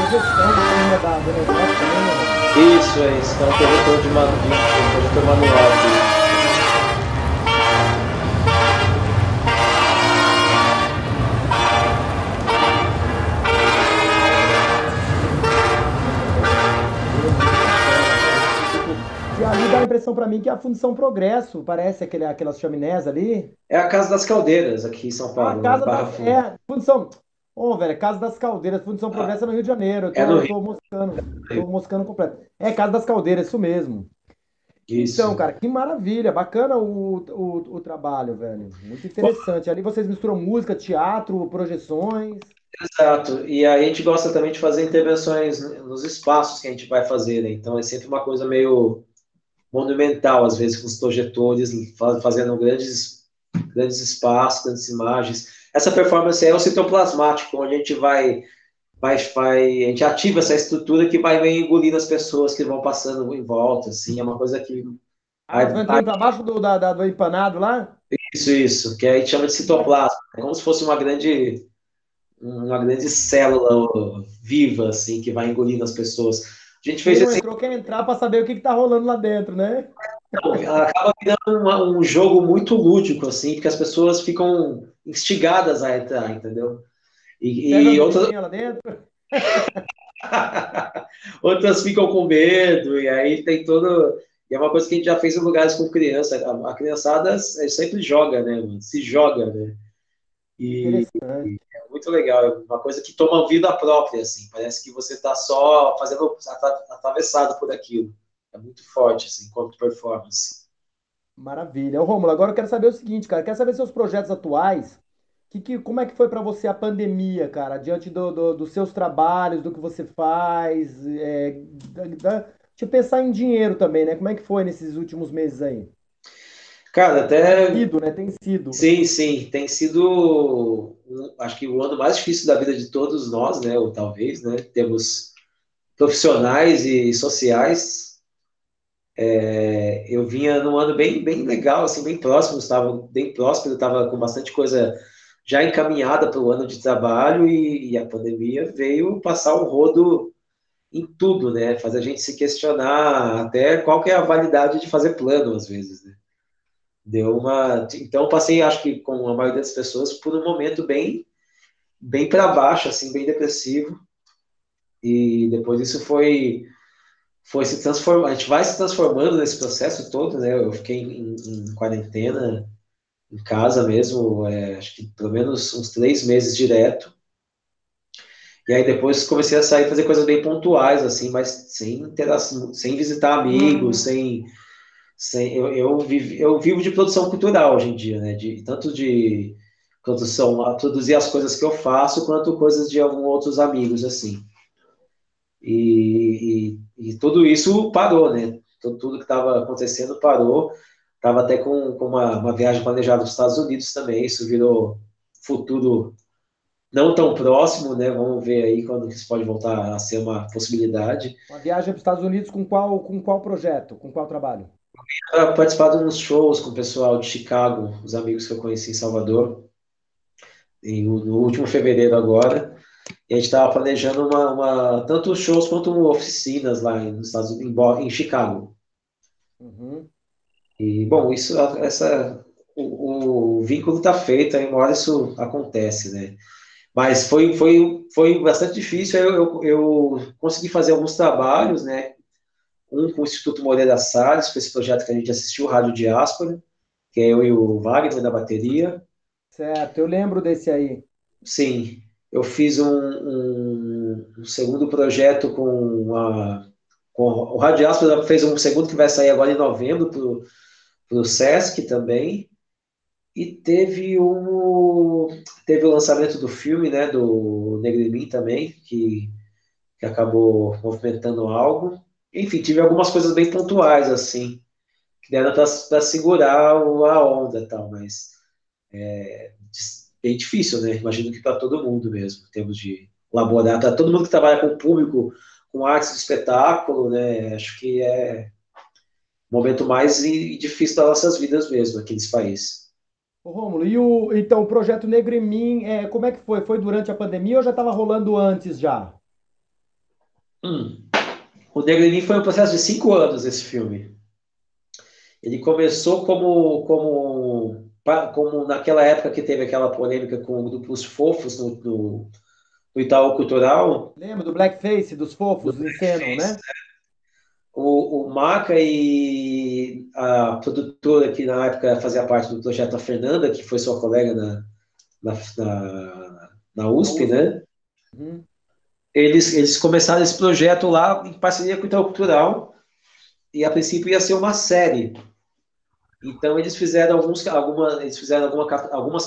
projeção da turma do negócio também, né, velho?
Isso, é isso. Então, projetor projetor manual aqui.
Muito bacana, cara. Tipo, e ali dá a impressão pra mim que é a Fundição Progresso, parece aquelas chaminés ali.
É a Casa das Caldeiras aqui em São
Ah,
Paulo, né?
Casa
Barra
das.
Funda.
É, Fundição. Ô, velho, Casa das Caldeiras, Fundição
Ah,
Progresso é no Rio de Janeiro. Eu
é no
tô,
Rio.
tô moscando. Tô moscando completo. É, Casa das Caldeiras, isso mesmo. Então,
Isso.
cara, que maravilha. Bacana o trabalho, velho. Muito interessante. Ali vocês misturam música, teatro, projeções.
Exato. E aí a gente gosta também de fazer intervenções nos espaços que a gente vai fazer, né? Então é sempre uma coisa meio monumental, às vezes, com os projetores fazendo grandes espaços, grandes imagens. Essa performance é o citoplasmático, onde a gente a gente ativa essa estrutura que vai meio engolindo as pessoas que vão passando em volta, assim, é uma coisa que
Ah, elas
vai,
vão entrando pra baixo do empanado lá?
isso, que a gente chama de citoplasma, é como se fosse uma grande célula viva, assim, que vai engolindo as pessoas. A gente
Quem
fez
não
esse,
entrou quer entrar pra saber o que que tá rolando lá dentro, né?
acaba virando um jogo muito lúdico, assim, porque as pessoas ficam instigadas a entrar, entendeu?
Pega
E
as
outras,
bichinhas lá dentro.
outras ficam com medo, e aí tem todo. E é uma coisa que a gente já fez em lugares com criança. A criançada sempre joga, né, mano? Se joga, né? E
Interessante.
é muito legal, é uma coisa que toma vida própria, assim. Parece que você está só fazendo atravessado por aquilo. É muito forte, assim, enquanto performance.
Maravilha. Ô, Rômulo, agora eu quero saber o seguinte, cara. Quero saber seus projetos atuais. Como é que foi pra você a pandemia, cara? Diante dos seus trabalhos, do que você faz. Deixa eu pensar em dinheiro também, né? Como é que foi nesses últimos meses aí?
Cara,
Tem
até
sido, né? Tem sido.
sim, sim, tem sido, acho que o ano mais difícil da vida de todos nós, né? Ou talvez, né? Temos profissionais e sociais. Eu vinha num ano bem legal, assim, bem próximo, estava bem próspero, estava com bastante coisa já encaminhada para o ano de trabalho e a pandemia veio passar o rodo em tudo, né? Fazer a gente se questionar até qual que é a validade de fazer plano, às vezes, né? Então, eu passei, acho que com a maioria das pessoas, por um momento bem para baixo, assim, bem depressivo. E depois isso foi se transformando, a gente vai se transformando nesse processo todo, né? Eu fiquei em quarentena, em casa mesmo, acho que pelo menos uns 3 meses direto. E aí depois comecei a sair fazer coisas bem pontuais, assim, mas sem interação, sem visitar amigos, eu vivo de produção cultural hoje em dia, né? Tanto de produção, a produzir as coisas que eu faço, quanto coisas de alguns outros amigos, assim. E tudo isso parou, né? Tudo que estava acontecendo parou. Estava até com uma viagem planejada nos Estados Unidos também. Isso virou futuro não tão próximo, né? Vamos ver aí quando isso pode voltar a ser uma possibilidade.
Uma viagem para os Estados Unidos com qual projeto? Com qual trabalho?
Para participar de uns shows com o pessoal de Chicago, os amigos que eu conheci em Salvador, no último fevereiro agora. E a gente estava planejando tanto shows quanto oficinas lá nos Estados Unidos, em Chicago.
Uhum.
E, bom, o vínculo está feito, aí uma hora isso acontece, né? Mas foi bastante difícil, eu consegui fazer alguns trabalhos, né? Um com o Instituto Moreira Salles, com esse projeto que a gente assistiu, Rádio Diáspora, que é eu e o Wagner da bateria.
Certo, eu lembro desse aí.
Sim, eu fiz um segundo projeto com o Rádio Diáspora, fez um segundo que vai sair agora em novembro para o Sesc também. E teve o lançamento do filme, né, do Negro em Mim também, que acabou movimentando algo. Enfim, tive algumas coisas bem pontuais, assim, que deram para segurar a onda e tal, mas bem difícil, né? Imagino que para todo mundo mesmo, em termos de laborar, para todo mundo que trabalha com público, com artes de espetáculo, né? Acho que é o momento mais difícil das nossas vidas mesmo aqui nesse país.
Ô, Rômulo, então o projeto Negro em Mim, como é que foi? Foi durante a pandemia ou já estava rolando antes já?
O Negro em Mim foi um processo de 5 anos, esse filme. Ele começou como naquela época que teve aquela polêmica com o grupo Os Fofos no Itaú Cultural.
Lembra do Blackface, dos
Do
fofos, encenam,
Blackface.
né?
O Maca e a produtora que na época fazia parte do projeto, a Fernanda, que foi sua colega na USP, né?
Uhum.
Eles começaram esse projeto lá em parceria com o Itaú Cultural e a princípio ia ser uma série. Então eles fizeram algumas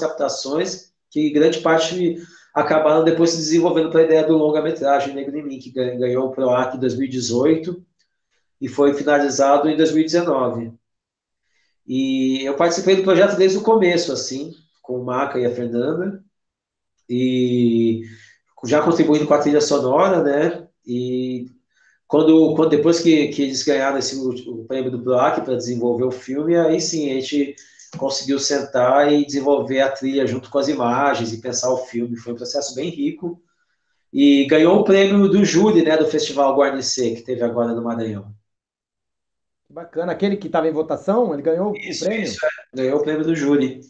captações que grande parte acabaram depois se desenvolvendo para a ideia do longa-metragem Negro em Mim, que ganhou o PROAC em 2018 e foi finalizado em 2019. E eu participei do projeto desde o começo, assim, com o Maca e a Fernanda, e já contribuindo com a trilha sonora, né? E depois que eles ganharam o prêmio do PROAC para desenvolver o filme, aí sim a gente conseguiu sentar e desenvolver a trilha junto com as imagens e pensar o filme. Foi um processo bem rico. E ganhou o prêmio do júri, né, do Festival Guarnicê, que teve agora no Maranhão.
Que bacana. Aquele que estava em votação, ele ganhou o prêmio?
Isso, é. Ganhou o prêmio do júri.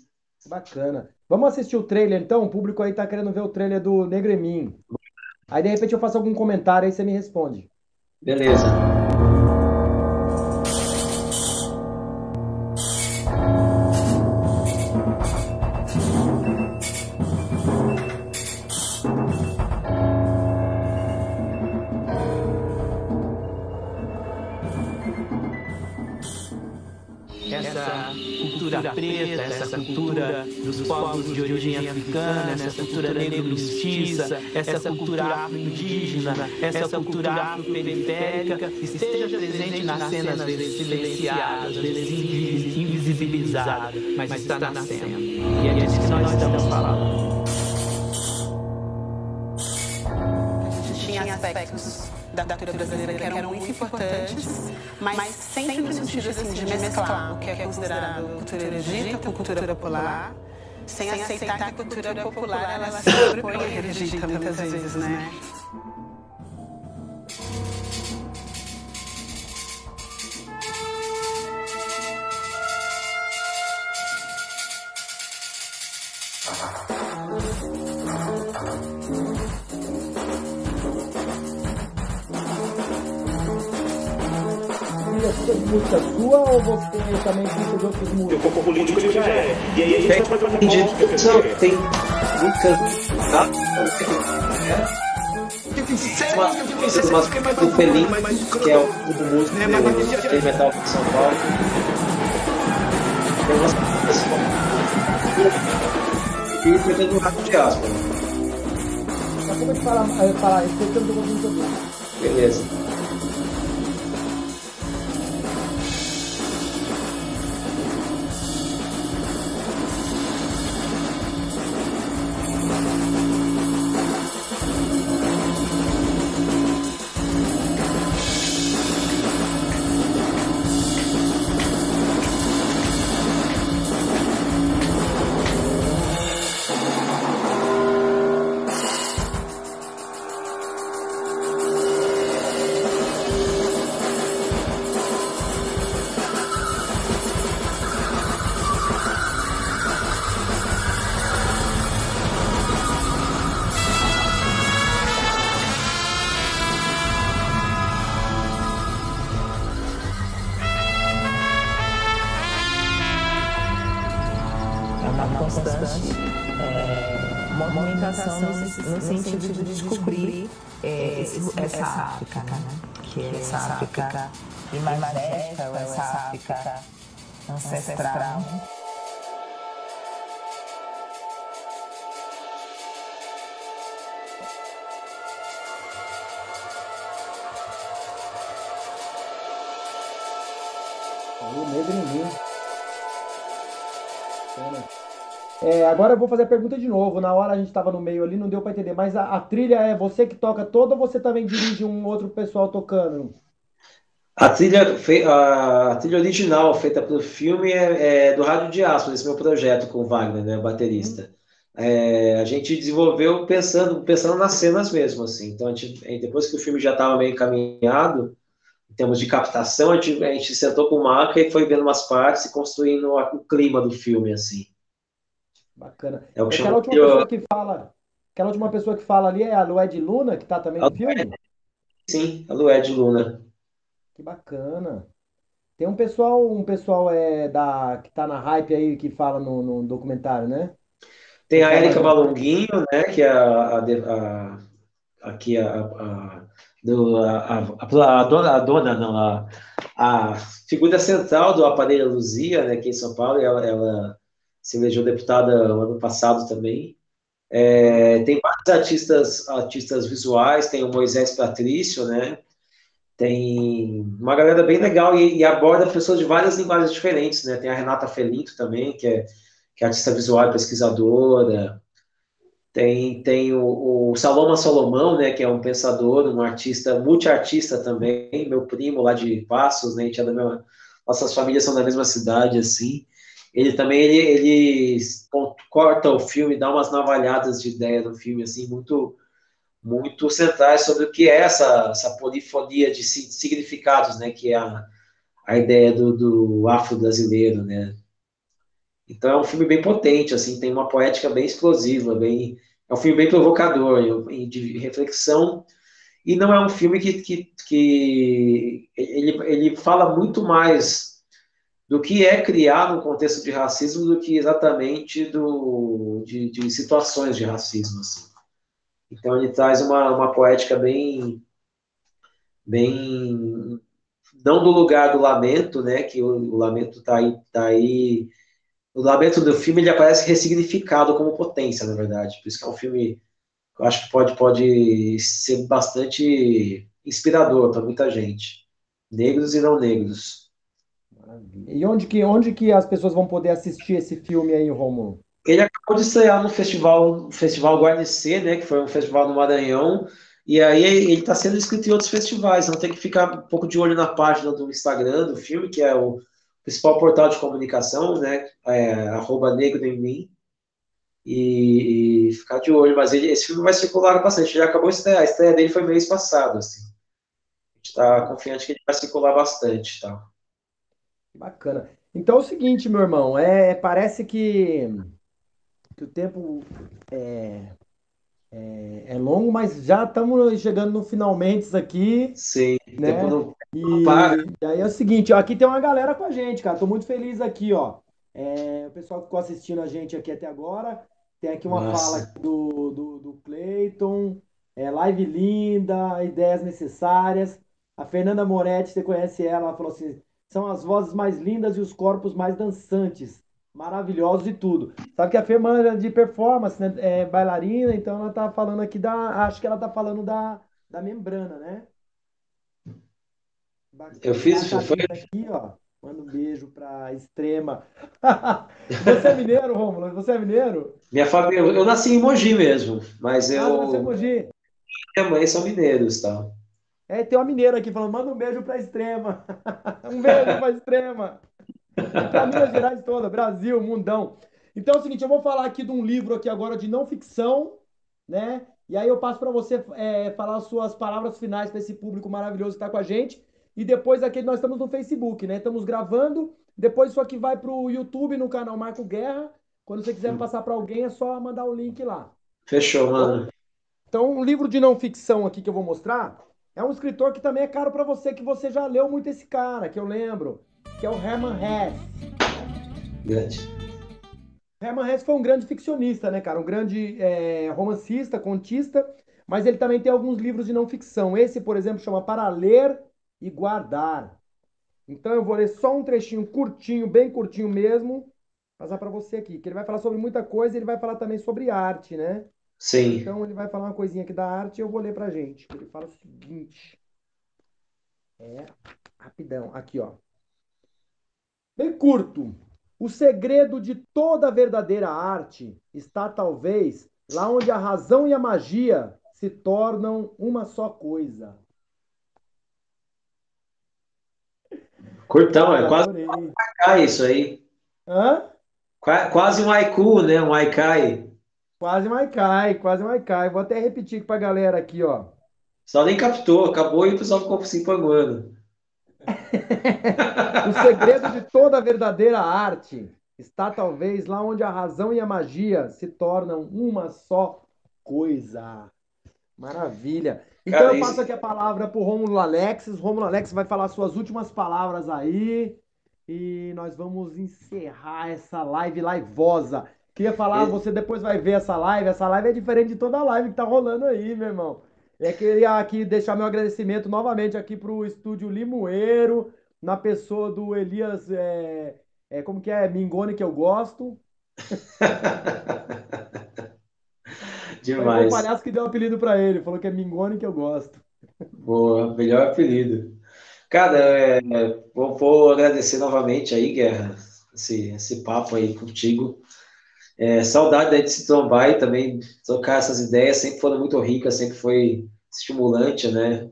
Bacana. Vamos assistir o trailer então? O público aí tá querendo ver o trailer do Negro em Mim. Aí de repente eu faço algum comentário aí você me responde.
Beleza.
Essa cultura preta, essa cultura dos povos de origem africana, essa cultura negro-mestiça, essa cultura afro-indígena, essa cultura afro-periférica esteja presente na cena, às vezes silenciada, às vezes invisibilizada, mas está na cena. E é disso que nós estamos falando.
Tinha aspectos da cultura brasileira que eram muito importantes, mas sempre no sentido assim, de mesclar o que é considerado cultura erudita com cultura popular, sem aceitar que a cultura popular ela se sobrepõe à erudita muitas vezes, né?
Música sua ou você também puxa de outras músicas?
O corpo político ele já é. E aí a gente pode fazer uma
Tem música do Pelim, que é o grupo músico de metal de São Paulo. Tem umas e pretendo um rato de aspa.
Mas como é que falar isso? Eu não tô conseguindo saber.
Beleza.
constante movimentação no sentido de descobrir essa África, né? Que é essa África imagética, ou essa África ancestral.
O Negro em Mim. Agora eu vou fazer a pergunta de novo. Na hora a gente estava no meio ali, não deu para entender. Mas a trilha é você que toca toda ou você também dirige um outro pessoal tocando?
A trilha original feita para o filme é do Rádio Diáspora, esse meu projeto com o Wagner, né, baterista. a gente desenvolveu pensando nas cenas mesmo, assim. Então, depois que o filme já estava meio encaminhado, em termos de captação, a gente sentou com o Maca e foi vendo umas partes e construindo o clima do filme, assim.
Bacana.
É o
E
que
aquela
chamou
última pessoa que fala, aquela última pessoa que fala ali é a Lued Luna, que tá também no filme?
sim, a Lued Luna.
Que bacana. Tem um pessoal que tá na hype aí que fala no documentário, né?
Tem a
Pessoal mais
Érica
novo.
Balunguinho, né, que é aqui a dona, não, a figura central do Aparelho Luzia, né, aqui em São Paulo, e ela se elegeu deputada ano passado também. Tem vários artistas visuais, tem o Moisés Patrício, né, tem uma galera bem legal e aborda pessoas de várias linguagens diferentes, né, tem a Renata Felinto também, que é artista visual e pesquisadora. Tem o Saloma Salomão, né, que é um pensador, um artista, multiartista também, meu primo lá de Passos, né, a gente é nossas famílias são da mesma cidade, assim. Ele também, ele corta o filme, dá umas navalhadas de ideia no filme, assim, muito, muito centrais sobre o que é essa polifonia de significados, né, que é a ideia do afro-brasileiro, né. Então é um filme bem potente, assim, tem uma poética bem explosiva, é um filme bem provocador, de reflexão, e não é um filme que ele fala muito mais do que é criar num contexto de racismo do que exatamente de situações de racismo, assim. Então ele traz uma poética bem, não do lugar do lamento, né, que o lamento tá aí. O lamento do filme ele aparece ressignificado como potência, na verdade. Por isso que é um filme que eu acho que pode ser bastante inspirador para muita gente. Negros e não negros.
Maravilha. E onde que as pessoas vão poder assistir esse filme aí, Rômulo?
Ele acabou de estrear no Festival Guarnecer, né, que foi um festival no Maranhão, e aí ele está sendo inscrito em outros festivais, então tem que ficar um pouco de olho na página do Instagram do filme, que é o principal portal de comunicação, né, @negro em mim, e ficar de olho, mas esse filme vai circular bastante, ele já acabou de estrear, a estreia dele foi mês passado, assim. A gente está confiante que ele vai circular bastante, tá?
Bacana. Então é o seguinte, meu irmão, parece que o tempo é longo, mas já estamos chegando no finalmente aqui,
Sim, o tempo
né?
não para.
E aí é o seguinte, ó, aqui tem uma galera com a gente, cara. Tô muito feliz aqui, ó. O pessoal que ficou assistindo a gente aqui até agora. Tem aqui uma fala
Massa.
aqui do Cleiton. Live linda, ideias necessárias. A Fernanda Moretti, você conhece ela, ela falou assim: são as vozes mais lindas e os corpos mais dançantes. Maravilhosos e tudo. Sabe que a Fernanda é de performance, né? É bailarina, então ela tá falando aqui acho que ela tá falando da membrana, né?
Eu
Bacana. E a
fiz, foi
Thalita aqui, ó. Manda um beijo pra Extrema. Você é mineiro, Rômulo? Você é mineiro?
minha família. Eu nasci em Mogi mesmo, mas
Ah, você nasceu em
eu
Mogi.
minha mãe são mineiros, tá?
Tem uma mineira aqui falando, manda um beijo pra Extrema. Um beijo pra Extrema. E pra Minas Gerais toda, Brasil, mundão. Então é o seguinte, eu vou falar aqui de um livro aqui agora de não ficção, né? E aí eu passo para você falar as suas palavras finais para esse público maravilhoso que está com a gente. E depois aqui nós estamos no Facebook, né? Estamos gravando. Depois isso aqui vai para o YouTube no canal Marco Guerra. Quando você quiser passar para alguém, é só mandar o link lá,
Fechou,
tá bom?
mano.
Então, um livro de não ficção aqui que eu vou mostrar é um escritor que também é caro para você, que você já leu muito esse cara, que eu lembro, que é o Herman Hesse.
Grande.
Herman Hesse foi um grande ficcionista, né, cara? Um grande romancista, contista, mas ele também tem alguns livros de não ficção. Esse, por exemplo, chama Para Ler e Guardar. Então eu vou ler só um trechinho curtinho, bem curtinho mesmo, passar para você aqui, que ele vai falar sobre muita coisa, e ele vai falar também sobre arte, né?
Sim.
Então ele vai falar uma coisinha aqui da arte e eu vou ler pra gente. Ele fala o seguinte, rapidão, aqui, ó. Bem curto. O segredo de toda verdadeira arte está, talvez, lá onde a razão e a magia se tornam uma só coisa.
Curtão, é
Cara,
quase
adorei.
um haikai isso aí.
Hã?
Quase um haiku, né? Um haikai.
Quase mais cai, quase mais cai. Vou até repetir aqui pra galera aqui, ó.
Só nem captou, acabou e o pessoal ficou se empanguando.
O segredo de toda verdadeira arte está talvez lá onde a razão e a magia se tornam uma só coisa. Maravilha. Então
Cara,
eu passo
isso.
aqui a palavra para o Rômulo Alexis. Rômulo Alexis vai falar suas últimas palavras aí e nós vamos encerrar essa live livosa. Queria falar, você depois vai ver essa live. Essa live é diferente de toda a live que tá rolando aí, meu irmão. Queria aqui deixar meu agradecimento novamente aqui para o Estúdio Limoeiro, na pessoa do Elias, como que é? Mingoni que eu gosto. Foi o
Demais.
palhaço que deu o apelido para ele, falou que é Mingoni que eu gosto.
Boa, melhor apelido. Cara, vou agradecer novamente aí, Guerra, esse papo aí contigo. Saudade aí de se trombar e também trocar essas ideias, sempre foram muito ricas, sempre foi estimulante, né?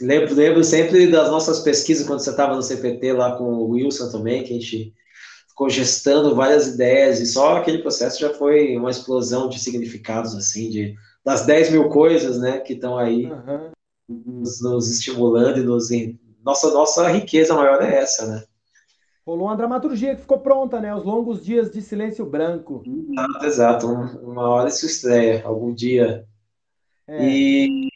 Lembro sempre das nossas pesquisas quando você estava no CPT lá com o Wilson também, que a gente ficou gestando várias ideias e só aquele processo já foi uma explosão de significados, assim, das 10 mil coisas, né, que estão aí
Aham.
nos estimulando e nossa riqueza maior é essa, né?
Rolou uma dramaturgia que ficou pronta, né? Os longos dias de silêncio branco.
Exato, uma hora isso estreia, algum dia.
É,
E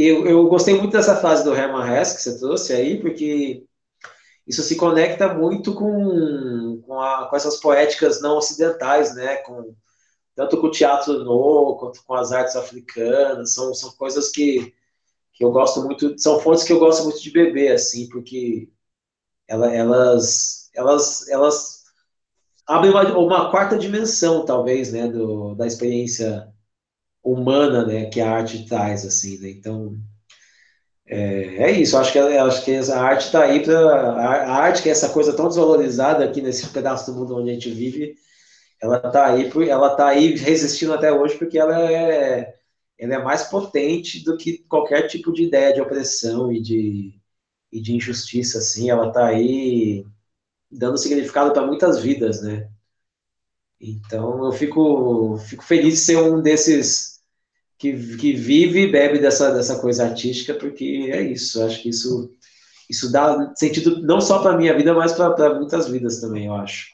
eu gostei muito dessa frase do Hermann Hesse que você trouxe aí, porque isso se conecta muito com essas poéticas não ocidentais, né? Tanto com o teatro no, quanto com as artes africanas, são coisas que eu gosto muito, são fontes que eu gosto muito de beber, assim, porque elas abrem uma quarta dimensão, talvez, né, da experiência humana, né, que a arte traz, assim, né? Então, é isso, acho que a arte está aí para a arte, que é essa coisa tão desvalorizada aqui nesse pedaço do mundo onde a gente vive, ela tá aí resistindo até hoje porque ela é mais potente do que qualquer tipo de ideia de opressão e de injustiça, assim, ela tá aí dando significado para muitas vidas, né? Então eu fico feliz de ser um desses que vive e bebe dessa coisa artística, porque é isso, acho que isso dá sentido não só para minha vida, mas para muitas vidas também, eu acho.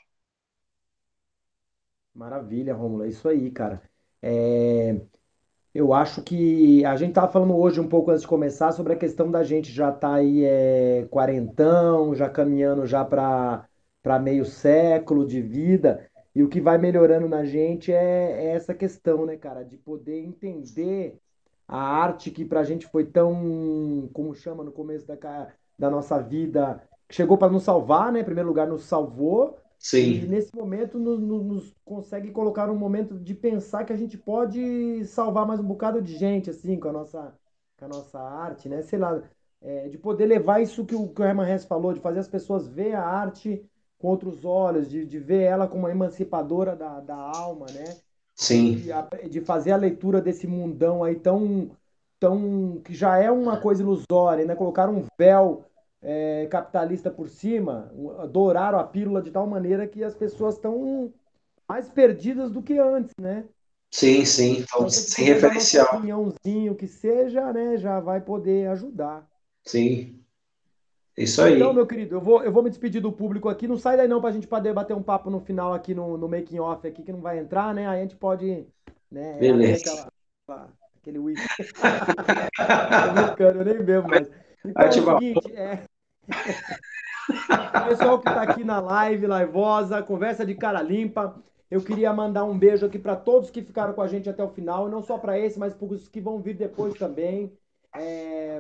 maravilha, Rômulo. É isso aí, cara. É, eu acho que a gente tava falando hoje um pouco antes de começar sobre a questão da gente já tá aí quarentão, já caminhando já para meio século de vida. E o que vai melhorando na gente é essa questão, né, cara, de poder entender a arte que pra gente foi tão, como chama no começo da nossa vida, que chegou para nos salvar, né? Em primeiro lugar, nos salvou. E
Sim,
nesse momento nos consegue colocar um momento de pensar que a gente pode salvar mais um bocado de gente, assim, com a nossa arte, né? Sei lá, de poder levar isso que o Herman Hesse falou, de fazer as pessoas ver a arte com outros olhos, de ver ela como uma emancipadora da alma, né?
sim,
De fazer a leitura desse mundão aí tão que já é uma coisa ilusória, né? Colocar um véu capitalista por cima, douraram a pílula de tal maneira que as pessoas estão mais perdidas do que antes, né?
sim, então,
Então, se a gente
sem
puder dar nossa
referencial,
opiniãozinho, que seja, né, já vai poder ajudar.
sim, é isso
Então,
aí,
meu querido, eu vou me despedir do público aqui. Não sai daí não pra gente poder bater um papo no final aqui no making off aqui, que não vai entrar, né? Aí a gente pode, né, abrir
beleza.
aquele whisky. Tô brincando, eu nem bebo mais. Então é o
Ativar.
seguinte, pessoal que está aqui na live, livosa, conversa de cara limpa, eu queria mandar um beijo aqui para todos que ficaram com a gente até o final, e não só para esse, mas para os que vão vir depois também.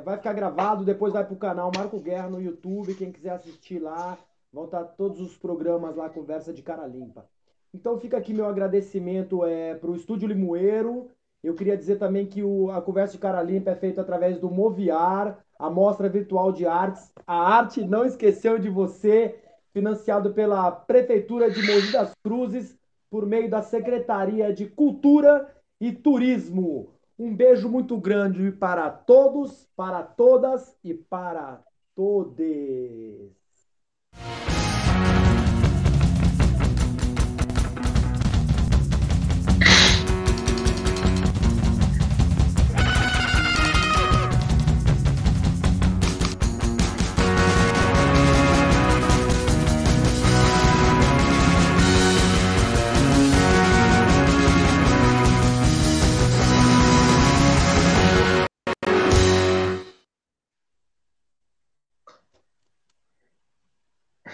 Vai ficar gravado, depois vai para o canal Marco Guerra no YouTube, quem quiser assistir lá, vão estar todos os programas lá, Conversa de Cara Limpa. Então fica aqui meu agradecimento para o Estúdio Limoeiro. Eu queria dizer também que a Conversa de Cara Limpa é feita através do Moviar, a Mostra Virtual de Artes. A arte não esqueceu de você, financiado pela Prefeitura de Mogi das Cruzes, por meio da Secretaria de Cultura e Turismo. Um beijo muito grande para todos, para todas e para todes.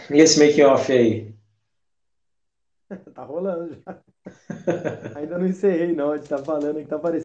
E esse make-off aí?
Tá rolando já. Ainda não encerrei, não. A gente tá falando que tá parecendo.